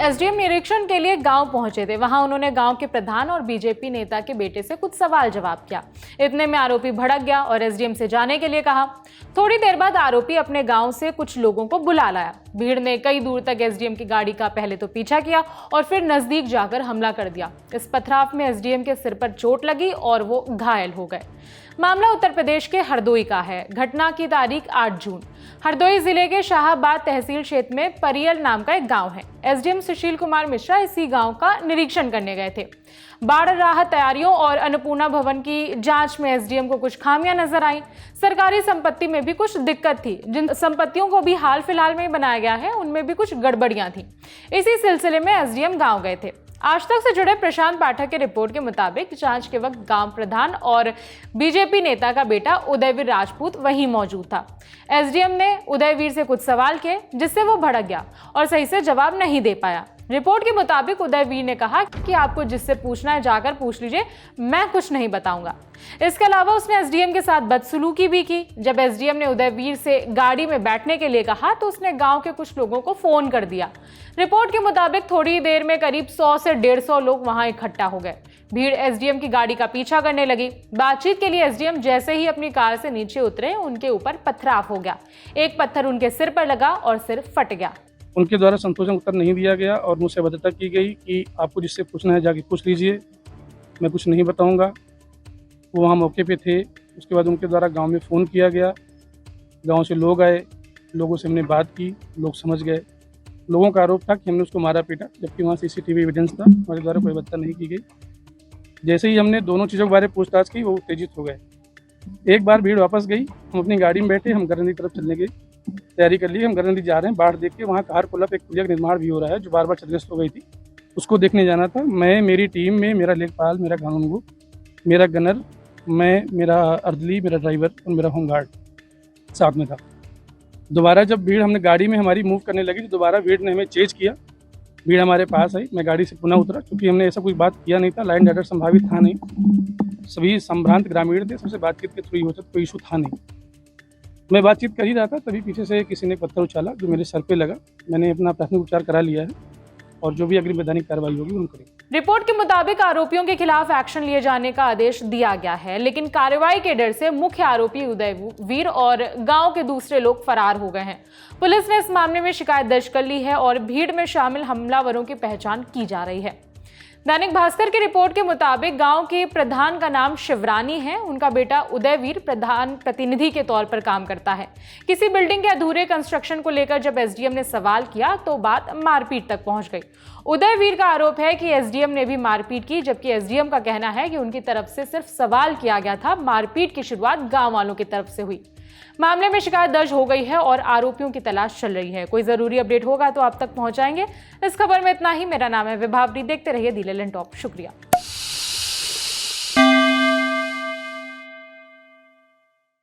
SDM निरीक्षण के लिए गांव पहुंचे थे। वहां उन्होंने गांव के प्रधान और बीजेपी नेता के बेटे से कुछ सवाल जवाब किया। इतने में आरोपी भड़क गया और एसडीएम से जाने के लिए कहा। थोड़ी देर बाद आरोपी अपने गांव से कुछ लोगों को बुला लाया। भीड़ ने कई दूर तक एसडीएम की गाड़ी का पहले तो पीछा किया और फिर नजदीक जाकर हमला कर दिया। इस पथराव में एसडीएम के सिर पर चोट लगी और वो घायल हो गए। मामला उत्तर प्रदेश के हरदोई का है। घटना की तारीख 8 जून। हरदोई जिले के शाहाबाद तहसील क्षेत्र में परियल नाम का एक गांव है। एसडीएम सुशील कुमार मिश्रा इसी गांव का निरीक्षण करने गए थे। बाढ़ राहत तैयारियों और अन्नपूर्णा भवन की जांच में एसडीएम को कुछ खामियां नजर आई। सरकारी संपत्ति में भी कुछ दिक्कत थी। जिन संपत्तियों को भी हाल फिलहाल में बनाया गया है उनमें भी कुछ गड़बड़ियां थी। इसी सिलसिले में एसडीएम गांव गए थे। आज तक से जुड़े प्रशांत पाठक के रिपोर्ट के मुताबिक जांच के वक्त गांव प्रधान और बीजेपी नेता का बेटा उदयवीर राजपूत वहीं मौजूद था। एसडीएम ने उदयवीर से कुछ सवाल किए जिससे वो भड़क गया और सही से जवाब नहीं दे पाया। रिपोर्ट के मुताबिक उदयवीर ने कहा कि आपको जिससे पूछना है जाकर पूछ लीजिए, मैं कुछ नहीं बताऊंगा। इसके अलावा उसने एसडीएम के साथ बदसलूकी भी की। जब एसडीएम ने उदयवीर से गाड़ी में बैठने के लिए कहा तो उसने गांव के कुछ लोगों को फोन कर दिया। रिपोर्ट के मुताबिक थोड़ी देर में करीब 100 से 150 लोग वहां इकट्ठा हो गए। भीड़ एसडीएम की गाड़ी का पीछा करने लगी। बातचीत के लिए एसडीएम जैसे ही अपनी कार से नीचे उतरे उनके ऊपर पथराव हो गया। एक पत्थर उनके सिर पर लगा और सिर फट गया। उनके द्वारा संतोषजनक उत्तर नहीं दिया गया और मुझसे अभद्रता की गई कि आपको जिससे पूछना है जाके पूछ लीजिए, मैं कुछ नहीं बताऊंगा। वो वहाँ मौके पे थे। उसके बाद उनके द्वारा गांव में फ़ोन किया गया। गांव से लोग आए, लोगों से हमने बात की, लोग समझ गए। लोगों का आरोप था कि हमने उसको मारा पीटा, जबकि वहाँ सीसीटीवी एविडेंस था। हमारे द्वारा कोई अभद्रता नहीं की गई। जैसे ही हमने दोनों चीज़ों के बारे में पूछताछ की वो उत्तेजित हो गए। एक बार भीड़ वापस गई। हम अपनी गाड़ी में बैठे, हम गरंदी तरफ चलने की तैयारी कर ली। हम गरंदी जा रहे हैं। बाढ़ देख के वहाँ कहार पुल एक पुलिया का निर्माण भी हो रहा है जो बार बार क्षतिग्रस्त हो गई थी। उसको देखने जाना था। मैं, मेरी टीम में मेरा लेखपाल, मेरा कानूनगो, मेरा गनर, मैं, मेरा अर्दली, मेरा ड्राइवर और मेरा होमगार्ड साथ में था। दोबारा जब भीड़ हमने गाड़ी में हमारी मूव करने लगी तो दोबारा भीड़ ने हमें चेज किया। भीड़ हमारे पास आई। मैं गाड़ी से पुनः उतरा क्योंकि हमने ऐसा कोई बात किया नहीं था। लाइन डायरेक्ट संभावित था नहीं। सभी संभ्रांत ग्रामीण थे। सबसे बातचीत के थ्रू ही होता, कोई इशू था नहीं। मैं बातचीत कर ही रहा था, तभी पीछे से किसी ने पत्थर उछाला जो मेरे सर पे लगा। मैंने अपना प्राथमिक उपचार करा लिया है और जो भी अग्रिम वैधानिक कार्रवाई होगी वो करेंगे। रिपोर्ट के मुताबिक आरोपियों के खिलाफ एक्शन लिए जाने का आदेश दिया गया है, लेकिन कार्रवाई के डर से मुख्य आरोपी उदयवीर और गांव के दूसरे लोग फरार हो गए हैं। पुलिस ने इस मामले में शिकायत दर्ज कर ली है और भीड़ में शामिल हमलावरों की पहचान की जा रही है। दैनिक भास्कर की रिपोर्ट के मुताबिक गांव के प्रधान का नाम शिवरानी है। उनका बेटा उदयवीर प्रधान प्रतिनिधि के तौर पर काम करता है। किसी बिल्डिंग के अधूरे कंस्ट्रक्शन को लेकर जब एसडीएम ने सवाल किया तो बात मारपीट तक पहुंच गई। उदयवीर का आरोप है कि एसडीएम ने भी मारपीट की, जबकि एसडीएम का कहना है कि उनकी तरफ से सिर्फ सवाल किया गया था। मारपीट की शुरुआत गाँव वालों की तरफ से हुई। मामले में शिकायत दर्ज हो गई है और आरोपियों की तलाश चल रही है। कोई जरूरी अपडेट होगा तो आप तक पहुंचाएंगे। इस खबर में इतना ही। मेरा नाम है विभावरी। देखते रहिए दी लेलन टॉप। शुक्रिया।